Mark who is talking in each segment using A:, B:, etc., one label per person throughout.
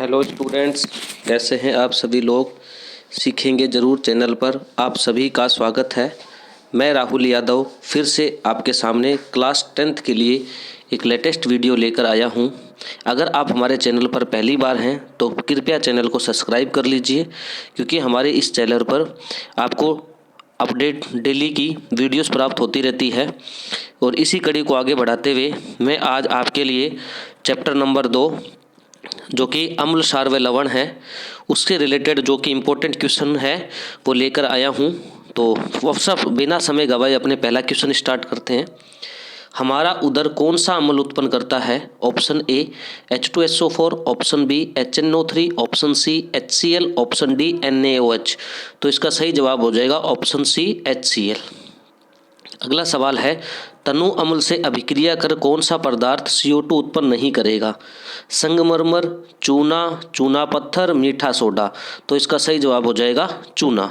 A: Hello students, कैसे हैं आप सभी लोग। सीखेंगे ज़रूर चैनल पर आप सभी का स्वागत है। मैं राहुल यादव फिर से आपके सामने क्लास 10th के लिए एक लेटेस्ट वीडियो लेकर आया हूं। अगर आप हमारे चैनल पर पहली बार हैं तो कृपया चैनल को सब्सक्राइब कर लीजिए, क्योंकि हमारे इस चैनल पर आपको अपडेट डेली की वीडियोस प्राप्त होती रहती है। और इसी कड़ी को आगे बढ़ाते हुए मैं आज आपके लिए चैप्टर नंबर 2 जो कि अम्ल क्षार व लवण है उसके रिलेटेड जो कि इम्पोर्टेंट क्वेश्चन है वो लेकर आया हूँ। तो वो सब बिना समय गवाए अपने पहला क्वेश्चन स्टार्ट करते हैं। हमारा उदर कौन सा अम्ल उत्पन्न करता है? Option A H2SO4, option B HNO3, option C HCl, option D NaOH। तो इसका सही जवाब हो जाएगा ऑप्शन सी HCl। अगला सवाल है, तनु अम्ल से अभिक्रिया कर कौन सा पदार्थ CO2 उत्पन्न नहीं करेगा? संगमरमर, चूना, चूना पत्थर, मीठा सोडा। तो इसका सही जवाब हो जाएगा चूना।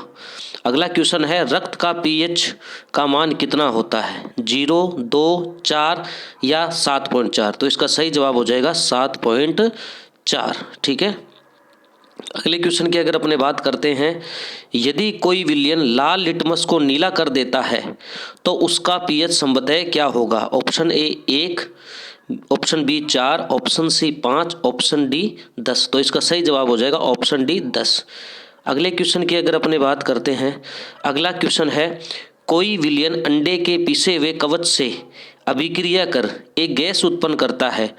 A: अगला क्वेश्चन है, रक्त का pH का मान कितना होता है? 0, 2, 4 या 7.4। तो इसका सही जवाब हो जाएगा 7.4। ठीक है। अगले क्वेश्चन की अगर अपने बात करते हैं, यदि कोई विलयन लाल लिटमस को नीला कर देता है तो उसका pH संबतः क्या होगा? Option A 1, option B 4, option C 5, option D 10। तो इसका सही जवाब हो जाएगा ऑप्शन डी 10। अगले क्वेश्चन की अगर अपने बात करते हैं, अगला क्वेश्चन है, कोई विलयन अंडे के पिसे हुए कवच से अभिक्रिया कर एक गैस उत्पन्न करता है,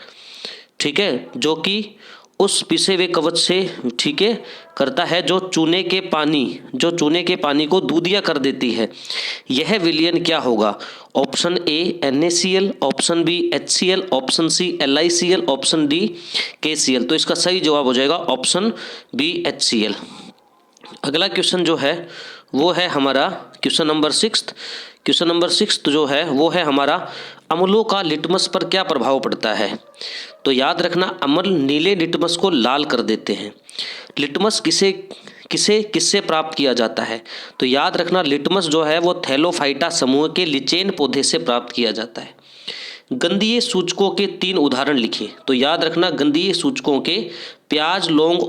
A: ठीक है, जो कि उस पिसे हुए कवच से, ठीक है, करता है जो चूने के पानी को दूधिया कर देती है। यह विलयन क्या होगा? Option A NaCl, option B HCl, option C LiCl, option D KCl। तो इसका सही जवाब हो जाएगा ऑप्शन बी HCl। अगला क्वेश्चन जो है वो है हमारा क्वेश्चन नंबर 6। क्वेश्चन नंबर 6 जो है वो है हमारा, अम्लों का लिटमस पर क्या प्रभाव पड़ता है? तो याद रखना, अम्ल नीले लिटमस को लाल कर देते हैं। लिटमस किससे प्राप्त किया जाता है? तो याद रखना, लिटमस जो है वो थैलोफाइटा समूह के लिचेन पौधे से प्राप्त किया जाता है। गंधीय सूचकों के 3 उदाहरण लिखिए। तो याद रखना, गंधीय सूचकों के प्याज, लौंग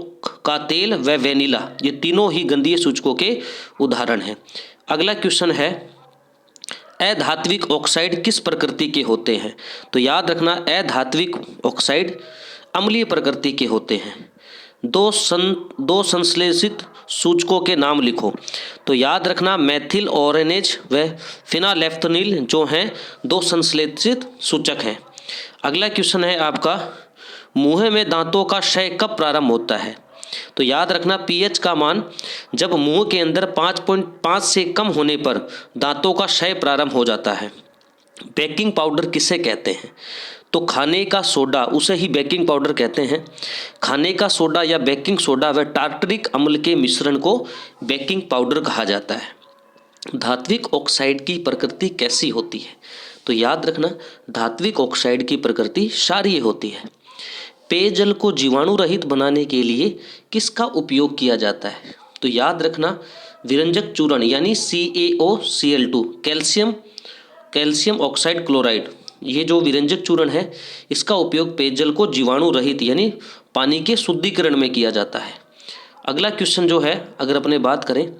A: का तेल व वेनिला, ये तीनों ही गंधीय सूचकों के उदाहरण हैं। अगला क्वेश्चन है, अधात्विक ऑक्साइड किस प्रकृति के होते हैं? तो याद रखना, अधात्विक ऑक्साइड अम्लीय प्रकृति के होते हैं। दो संश्लेषित सूचकों के नाम लिखो। तो याद रखना, मैथिल ऑरेनेज व फिनालेफ्थनिल जो हैं 2 संश्लेषित सूचक हैं। अगला क्वेश्चन है आपका, मुंह में दांतों का क्षय कब प्रारंभ होता है? तो याद रखना, pH का मान जब मुंह के अंदर 5.5 से कम होने पर दांतों का क्षय प्रारंभ हो जाता है। बेकिंग पाउडर किसे कहते हैं? तो खाने का सोडा, उसे ही बेकिंग पाउडर कहते हैं। खाने का सोडा या बेकिंग सोडा व टार्टरिक अम्ल के मिश्रण को बेकिंग पाउडर कहा जाता है। धात्विक ऑक्साइड की प्रकृति कैसी होती है? तो याद रखना, धात्विक ऑक्साइड की प्रकृति क्षारीय होती है। पेयजल को जीवाणु रहित बनाने के लिए किसका उपयोग किया जाता है? तो याद रखना, विरंजक चूर्ण यानी CaOCl2, कैल्शियम ऑक्साइड क्लोराइड, ये जो विरंजक चूर्ण है इसका उपयोग पेयजल को जीवाणु रहित यानी पानी के शुद्धिकरण में किया जाता है। अगला क्वेश्चन जो है अगर अपने बात करें,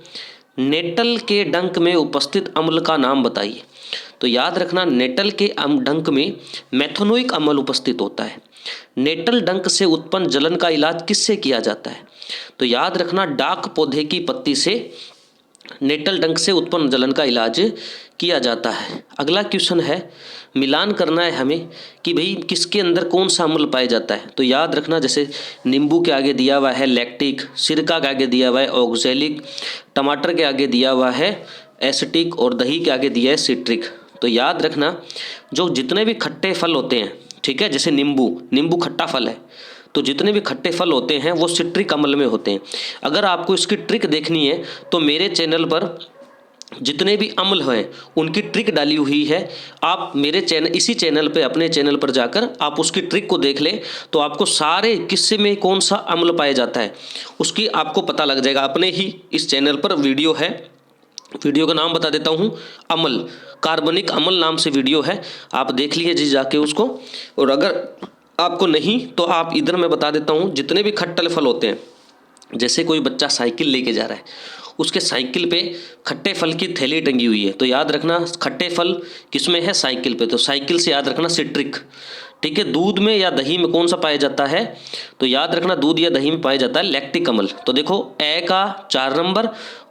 A: नेटल के डंक में उपस्थित अम्ल का नाम बताइए। तो याद रखना, नेटल के डंक में मेथोनोइक अम्ल उपस्थित होता है। नेटल डंक से उत्पन्न जलन का इलाज किससे किया जाता है? तो याद रखना, डाक पौधे की पत्ती से नेटल डंक से उत्पन्न जलन का इलाज किया जाता है। अगला क्वेश्चन है, मिलान करना है हमें कि भाई किसके अंदर कौन सा अम्ल पाया जाता है। तो याद रखना, जैसे नींबू के आगे दिया हुआ है लैक्टिक, सिरका के आगे दिया हुआ है ऑक्जेलिक, टमाटर के आगे दिया हुआ है एसिटिक और दही के आगे दिया है सिट्रिक। तो याद रखना, जो जितने भी खट्टे फल होते हैं, ठीक है, जैसे नींबू खट्टा फल है, तो जितने भी खट्टे फल होते हैं वो सिट्रिक अम्ल में होते हैं। अगर आपको इसकी ट्रिक देखनी है तो मेरे चैनल पर जितने भी अम्ल हैं उनकी ट्रिक डाली हुई है। आप मेरे चैनल, इसी चैनल पे, अपने चैनल पर जाकर आप उसकी ट्रिक को देख लें तो आपको सारे किस्से में कौन सा अम्ल पाया जाता है उसकी आपको पता लग जाएगा। अपने ही इस चैनल पर वीडियो है, वीडियो का नाम बता देता हूँ, अम्ल, कार्बनिक अम्ल नाम से वीडियो है, आप देख लीजिए जी जाके उसको। और अगर आपको नहीं तो आप इधर मैं बता देता हूँ, जितने भी खट्टे फल होते हैं, जैसे कोई बच्चा साइकिल लेके जा रहा है, उसके साइकिल पे खट्टे फल की थैली टंगी हुई है, तो याद रखना खट्टे फल किसमें है, साइकिल पे, तो साइकिल से याद रखना सिट्रिक। ठीक है, दूध में या दही में कौन सा पाया जाता है, तो याद रखना दूध या दही में पाया जाता है लैक्टिक अम्ल। तो देखो ए का 4 नंबर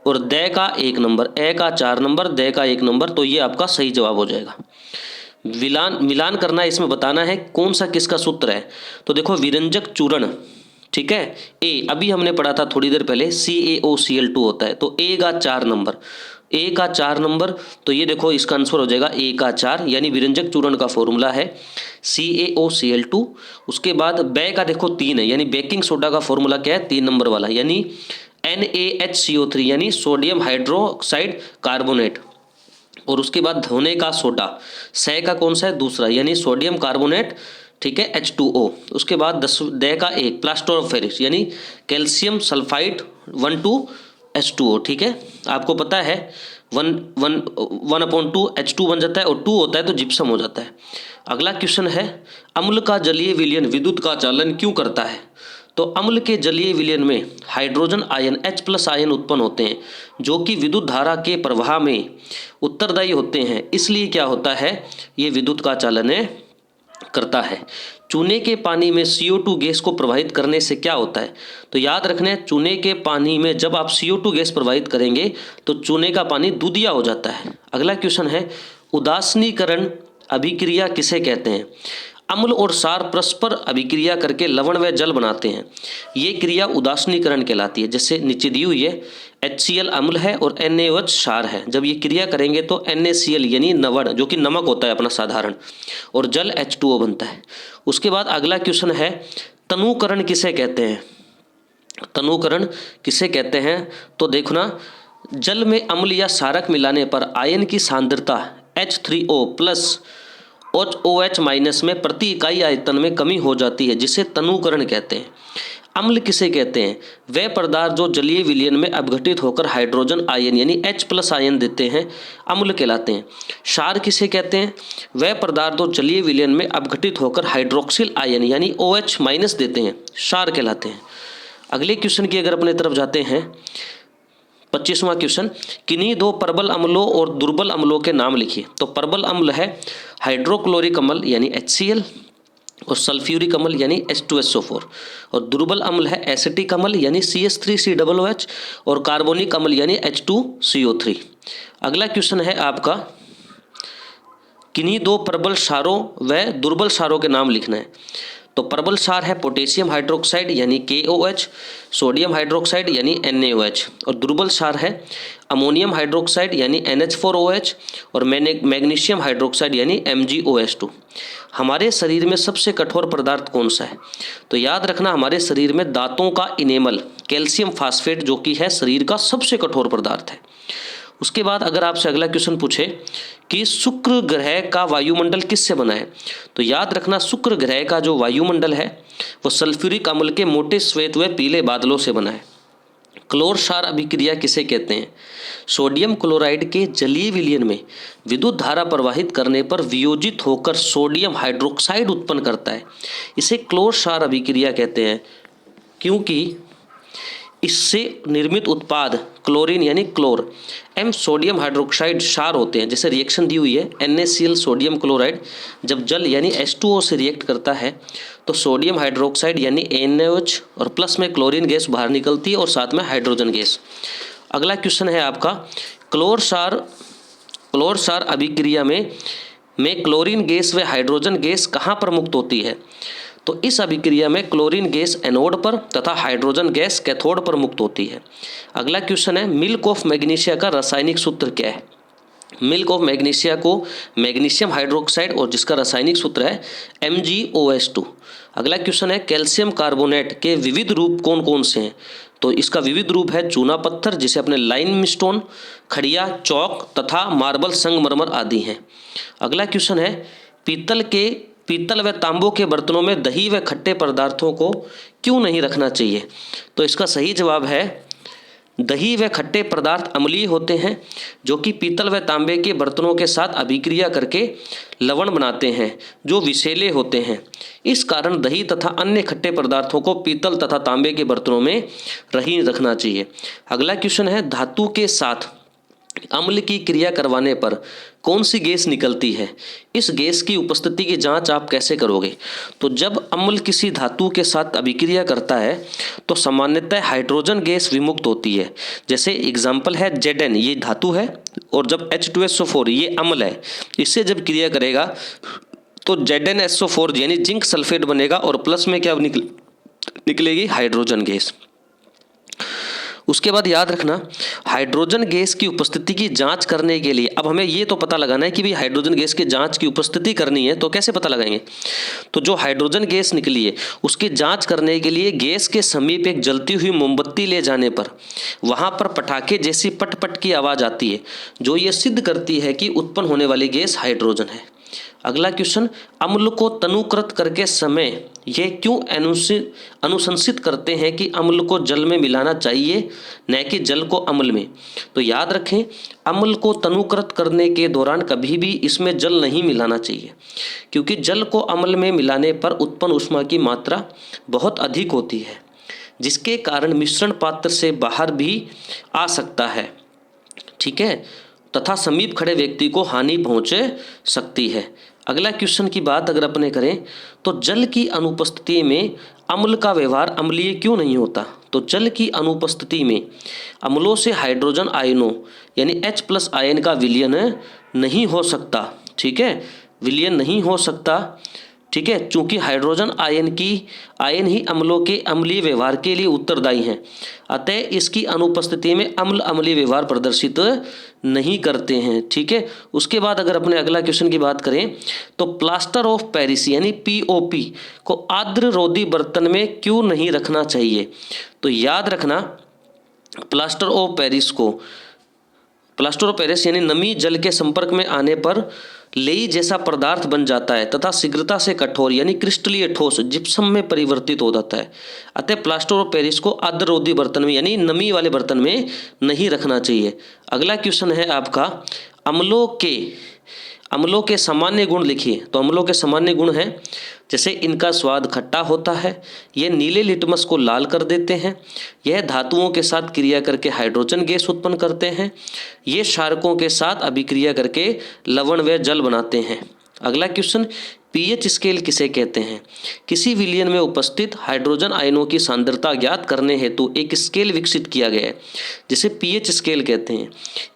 A: और दे का 1 नंबर, ए का 4 नंबर, दे का 1 नंबर, तो ये आपका सही जवाब हो जाएगा। मिलान करना है, इसमें बताना है कौन सा किसका सूत्र है। तो देखो विरंजक चूर्ण, ठीक है, ए अभी हमने पढ़ा था थोड़ी देर पहले, CaOCl2 होता है, तो ए का 4 नंबर, ए का 4 नंबर, तो ये देखो इसका आंसर हो जाएगा ए का 4, यानी विरंजक चूर्ण का फॉर्मूला है CaOCl2। उसके बाद बे का देखो 3 है, यानी बेकिंग सोडा का फॉर्मूला क्या है, 3 नंबर वाला, यानी NaHCO3, यानी सोडियम हाइड्रोक्साइड कार्बोनेट। और उसके बाद धोने का सोडा, से का कौन सा है, दूसरा, यानी सोडियम कार्बोनेट, ठीक है, H2O। उसके बाद दे का 1 प्लास्टर ऑफ पेरिस, यानी कैल्शियम सल्फाइड 1,2H2O। ठीक है, आपको पता है 1/2 H2 बन जाता है और 2 होता है तो जिप्सम हो जाता है। अगला क्वेश्चन है, अम्ल का जलीय विलयन विद्युत का चालन क्यों करता है। तो अम्ल के जलीय विलयन में हाइड्रोजन आयन H+ आयन उत्पन्न होते हैं, जो कि विद्युत धारा के प्रवाह में उत्तरदायी होते हैं, इसलिए क्या होता है, ये विद्युत का चालन करता है। चूने के पानी में CO2 गैस को प्रवाहित करने से क्या होता है, तो याद रखना है चूने के पानी में जब आप CO2 गैस प्रवाहित करेंगे तो चूने का पानी दूधिया हो जाता है। अगला क्वेश्चन है, उदासीनीकरण अभिक्रिया किसे कहते हैं। अम्ल और क्षार परस्पर अभिक्रिया करके लवण व जल बनाते हैं, ये क्रिया उदासीनीकरण कहलाती है। जैसे नीचे दी हुई है, HCl अम्ल है और NaOH क्षार है, जब ये क्रिया करेंगे तो NaCl यानी लवण, जो कि नमक होता है अपना साधारण, और जल H2O बनता है। उसके बाद अगला क्वेश्चन है, तनुकरण किसे कहते हैं। तनुकरण किसे कहते हैं, तो देखो ना, जल में अम्ल या क्षारक मिलाने पर आयन की सांद्रता H3O+ और OH- में प्रति इकाई आयतन में कमी हो जाती है, जिसे तनुकरण कहते हैं। अम्ल किसे कहते हैं, वे पदार्थ जो जलीय विलयन में अपघटित होकर हाइड्रोजन आयन यानी H+ आयन देते हैं, अम्ल कहलाते हैं। क्षार किसे कहते हैं, वे पदार्थ जो जलीय विलयन में अपघटित होकर हाइड्रोक्सिल आयन यानी OH- देते हैं, क्षार कहलाते हैं। अगले क्वेश्चन की अगर अपने तरफ जाते हैं, 25वां क्वेश्चन, किन्हीं 2 प्रबल अम्लों और दुर्बल अम्लों के नाम लिखिए। तो प्रबल अम्ल है हाइड्रोक्लोरिक अम्ल यानी HCl और सल्फ्यूरिक अम्ल यानी H2SO4, और दुर्बल अम्ल है एसिटिक अम्ल यानी CH3COOH और कार्बोनिक अम्ल यानी H2CO3। अगला क्वेश्चन है आपका, किन्हीं 2 प्रबल क्षारों व दुर्बल क्षारों के नाम लिखना है। तो प्रबल क्षार है पोटेशियम हाइड्रोक्साइड यानी KOH, सोडियम हाइड्रोक्साइड यानी NaOH, और दुर्बल क्षार है अमोनियम हाइड्रोक्साइड यानी NH4OH और मैग्नीशियम हाइड्रोक्साइड यानी MgOH2। हमारे शरीर में सबसे कठोर पदार्थ कौन सा है, तो याद रखना हमारे शरीर में दांतों का इनेमल कैल्शियम फास्फेट जो कि है शरीर का सबसे कठोर पदार्थ है। उसके बाद अगर आपसे अगला क्वेश्चन पूछे कि शुक्र ग्रह का वायुमंडल किससे बना है, तो याद रखना शुक्र ग्रह का जो वायुमंडल है वो सल्फ्यूरिक अम्ल के मोटे श्वेत व पीले बादलों से बना है। क्लोर क्षार अभिक्रिया किसे कहते हैं, सोडियम क्लोराइड के जलीय विलयन में विद्युत धारा प्रवाहित करने पर वियोजित होकर सोडियम हाइड्रोक्साइड उत्पन्न करता है, इसे क्लोर क्षार अभिक्रिया कहते हैं, क्योंकि इससे निर्मित उत्पाद क्लोरीन यानी क्लोर एम सोडियम हाइड्रोक्साइड क्षार होते हैं। जैसे रिएक्शन दी हुई है, NaCl सोडियम क्लोराइड जब जल यानी H2O से रिएक्ट करता है तो सोडियम हाइड्रोक्साइड यानी NaOH और प्लस में क्लोरीन गैस बाहर निकलती है और साथ में हाइड्रोजन गैस। अगला क्वेश्चन है आपका, क्लोर क्षार अभिक्रिया में क्लोरीन गैस व हाइड्रोजन गैस कहाँ पर मुक्त होती है, तो इस अभिक्रिया में क्लोरीन गैस एनोड पर तथा हाइड्रोजन गैस कैथोड पर मुक्त होती है। अगला क्वेश्चन है, मिल्क ऑफ मैग्नीशिया का रासायनिक सूत्र क्या है। मिल्क ऑफ मैग्नीशिया को मैग्नीशियम हाइड्रोक्साइड और जिसका रासायनिक सूत्र है MgOH2। अगला क्वेश्चन है, कैल्शियम कार्बोनेट के विविध रूप कौन कौन से हैं, तो इसका विविध रूप है चूना पत्थर जिसे अपने लाइमस्टोन, खड़िया, चौक तथा मार्बल, संगमरमर आदि हैं। अगला क्वेश्चन है, पीतल व तांबों के बर्तनों में दही व खट्टे पदार्थों को क्यों नहीं रखना चाहिए, तो इसका सही जवाब है दही व खट्टे पदार्थ अम्लीय होते हैं, जो कि पीतल व तांबे के बर्तनों के साथ अभिक्रिया करके लवण बनाते हैं, जो विषैले होते हैं। इस कारण दही तथा अन्य खट्टे पदार्थों को पीतल तथा तांबे के बर्तनों में नहीं रखना चाहिए। अगला क्वेश्चन है, धातु के साथ अम्ल की क्रिया करवाने पर कौन सी गैस निकलती है? इस गैस की उपस्थिति की जांच आप कैसे करोगे? तो जब अम्ल किसी धातु के साथ अभिक्रिया करता है तो सामान्यतः हाइड्रोजन गैस विमुक्त होती है। जैसे एग्जाम्पल है Zn, ये धातु है, और जब H2SO4 ये अम्ल है, इससे जब क्रिया करेगा तो ZnSO4 यानी जिंक सल्फेट बनेगा और प्लस में क्या निकलेगी? Hydrogen gas. उसके बाद याद रखना, हाइड्रोजन गैस की उपस्थिति की जांच करने के लिए अब हमें ये तो पता लगाना है कि भाई हाइड्रोजन गैस की जांच की उपस्थिति करनी है, तो कैसे पता लगाएंगे? तो जो हाइड्रोजन गैस निकली है उसकी जांच करने के लिए गैस के समीप एक जलती हुई मोमबत्ती ले जाने पर वहां पर पटाखे जैसी पट पट की आवाज आती है, जो ये सिद्ध करती है कि उत्पन्न होने वाली गैस हाइड्रोजन है। अगला क्वेश्चन, अम्ल को तनुकृत करके समय ये क्यों अनुशंसित करते हैं कि अम्ल को जल में मिलाना चाहिए, न कि जल को अम्ल में? तो याद रखें, अम्ल को तनुकृत करने के दौरान कभी भी इसमें जल नहीं मिलाना चाहिए, क्योंकि जल को अम्ल में मिलाने पर उत्पन्न ऊष्मा की मात्रा बहुत अधिक होती है, जिसके कारण मिश्रण पात्र से बाहर भी आ सकता है, ठीक है, तथा समीप खड़े व्यक्ति को हानि पहुंच सकती है। अगला क्वेश्चन की बात अगर अपने करें तो जल की अनुपस्थिति में अम्ल का व्यवहार अम्लीय क्यों नहीं होता? तो जल की अनुपस्थिति में अम्लों से हाइड्रोजन आयनों यानी H+ आयन का विलयन नहीं हो सकता, ठीक है, विलयन नहीं हो सकता, ठीक है, चूंकि हाइड्रोजन आयन ही अम्लों के अम्लीय व्यवहार के लिए उत्तरदायी हैं, अतः इसकी अनुपस्थिति में अम्ल अम्लीय व्यवहार प्रदर्शित नहीं करते हैं, ठीक है। उसके बाद अगर अपने अगला क्वेश्चन की बात करें तो प्लास्टर ऑफ पेरिस यानी POP को आर्द्र रोधी बर्तन में क्यों नहीं रखना चाहिए? तो याद रखना, प्लास्टर ऑफ पेरिस यानी नमी जल के संपर्क में आने पर लेई जैसा पदार्थ बन जाता है तथा शीघ्रता से कठोर यानी क्रिस्टलीय ठोस जिप्सम में परिवर्तित हो जाता है। अतः प्लास्टर ऑफ पेरिस को आर्द्ररोधी बर्तन में यानी नमी वाले बर्तन में नहीं रखना चाहिए। अगला क्वेश्चन है आपका, अम्लों के सामान्य गुण लिखिए। तो अम्लों के सामान्य गुण हैं, जैसे इनका स्वाद खट्टा होता है, यह नीले लिटमस को लाल कर देते हैं, यह धातुओं के साथ क्रिया करके हाइड्रोजन गैस उत्पन्न करते हैं, ये क्षारकों के साथ अभिक्रिया करके लवण व जल बनाते हैं। अगला क्वेश्चन, pH स्केल किसे कहते हैं? किसी विलयन में उपस्थित हाइड्रोजन आयनों की सांद्रता ज्ञात करने हेतु एक स्केल विकसित किया गया है, जिसे pH स्केल कहते हैं।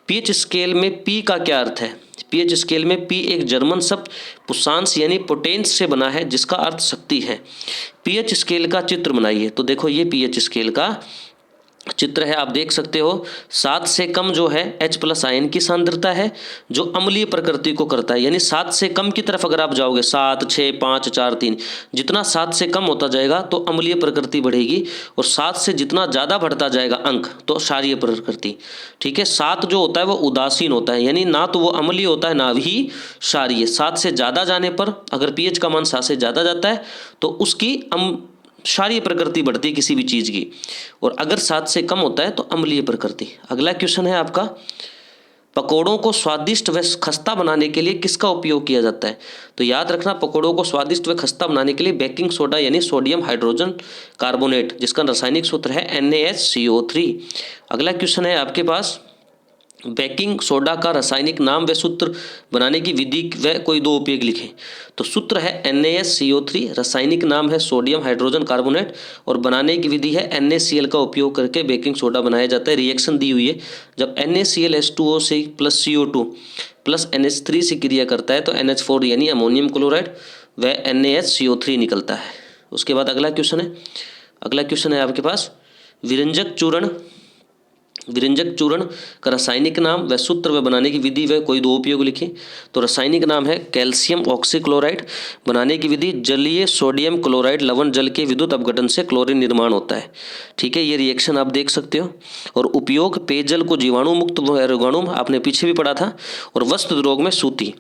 A: pH स्केल में P का क्या अर्थ है? pH स्केल में P एक जर्मन शब्द पुशांस यानी पोटेंस से बना है, जिसका अर्थ शक्ति है। pH स्केल का चित्र बनाइए। तो देखो ये pH स्केल का चित्र है, आप देख सकते हो 7 से कम जो है H+ आयन की सांद्रता है, जो अम्लीय प्रकृति को करता है, यानी 7 से कम की तरफ अगर आप जाओगे 7, 6, 5, 4, 3, जितना 7 से कम होता जाएगा तो अम्लीय प्रकृति बढ़ेगी, और 7 से जितना ज़्यादा बढ़ता जाएगा अंक तो क्षारीय प्रकृति, ठीक है। 7 जो होता है वो उदासीन होता है, यानी ना तो वो अम्लीय होता है ना ही क्षारीय। 7 से ज़्यादा जाने पर अगर pH का मान 7 से ज़्यादा जाता है तो उसकी क्षारीय प्रकृति बढ़ती है किसी भी चीज़ की, और अगर 7 से कम होता है तो अम्लीय प्रकृति। अगला क्वेश्चन है आपका, पकौड़ों को स्वादिष्ट व खस्ता बनाने के लिए किसका उपयोग किया जाता है? तो याद रखना, पकौड़ों को स्वादिष्ट व खस्ता बनाने के लिए बेकिंग सोडा यानी सोडियम हाइड्रोजन कार्बोनेट, जिसका रासायनिक सूत्र है NaHCO3। अगला क्वेश्चन है आपके पास, बेकिंग सोडा का रासायनिक नाम व सूत्र बनाने की विधि व कोई 2 उपयोग लिखें। तो सूत्र है NaSCO3, रासायनिक नाम है सोडियम हाइड्रोजन कार्बोनेट, और बनाने की विधि है NaCl का उपयोग करके बेकिंग सोडा बनाया जाता है। रिएक्शन दी हुई है, जब NaCl H2O से प्लस CO2 प्लस NH3 से क्रिया करता है तो NH4 यानी अमोनियम क्लोराइड व NaHCO3 निकलता है। उसके बाद अगला क्वेश्चन है आपके पास, विरंजक चूर्ण का रासायनिक नाम व सूत्र व बनाने की विधि व कोई 2 उपयोग लिखें। तो रासायनिक नाम है कैल्शियम ऑक्सीक्लोराइड, बनाने की विधि जलीय सोडियम क्लोराइड लवण जल के विद्युत अपघटन से क्लोरीन निर्माण होता है, ठीक है। ये रिएक्शन आप देख सकते हो। और उपयोग पेयजल को जीवाणु मुक्त रोगाणु, आपने पीछे भी पढ़ा था, और वस्त्र रोग में सूती।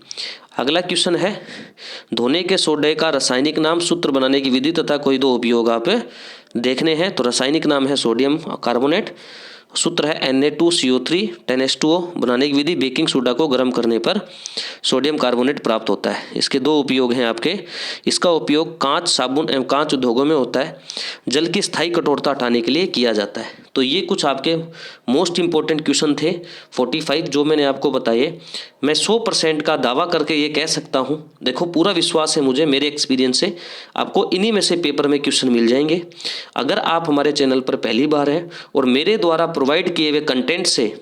A: अगला क्वेश्चन है, धोने के सोडे का रासायनिक नाम, सूत्र बनाने की विधि तथा कोई 2 उपयोग आप देखने हैं। तो रासायनिक नाम है सोडियम कार्बोनेट, सूत्र है Na2CO3 10H2O बनाने की विधि, बेकिंग सोडा को गर्म करने पर सोडियम कार्बोनेट प्राप्त होता है। इसके दो उपयोग हैं आपके। इसका उपयोग कांच, साबुन एवं कांच उद्योगों में होता है। जल की स्थायी कठोरता हटाने के लिए किया जाता है। तो ये कुछ आपके मोस्ट इंपॉर्टेंट क्वेश्चन थे 45 जो मैंने आपको बताए। मैं 100% का दावा करके ये कह सकता हूँ, देखो पूरा विश्वास है मुझे, मेरे एक्सपीरियंस से आपको इन्हीं में से पेपर में क्वेश्चन मिल जाएंगे। अगर आप हमारे चैनल पर पहली बार हैं और मेरे द्वारा प्रोवाइड किए हुए कंटेंट से,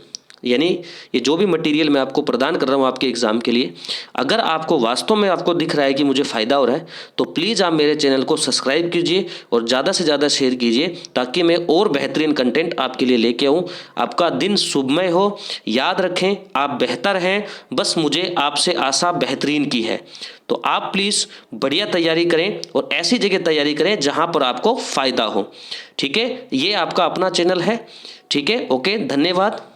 A: यानी ये जो भी मटेरियल मैं आपको प्रदान कर रहा हूँ आपके एग्जाम के लिए, अगर आपको वास्तव में आपको दिख रहा है कि मुझे फ़ायदा हो रहा है, तो प्लीज़ आप मेरे चैनल को सब्सक्राइब कीजिए और ज़्यादा से ज़्यादा शेयर कीजिए, ताकि मैं और बेहतरीन कंटेंट आपके लिए लेके आऊँ। आपका दिन शुभमय हो। याद रखें, आप बेहतर हैं, बस मुझे आपसे आशा बेहतरीन की है। तो आप प्लीज़ बढ़िया तैयारी करें और ऐसी जगह तैयारी करें जहाँ पर आपको फ़ायदा हो। ठीक है, ये आपका अपना चैनल है। ठीक है, ओके, धन्यवाद।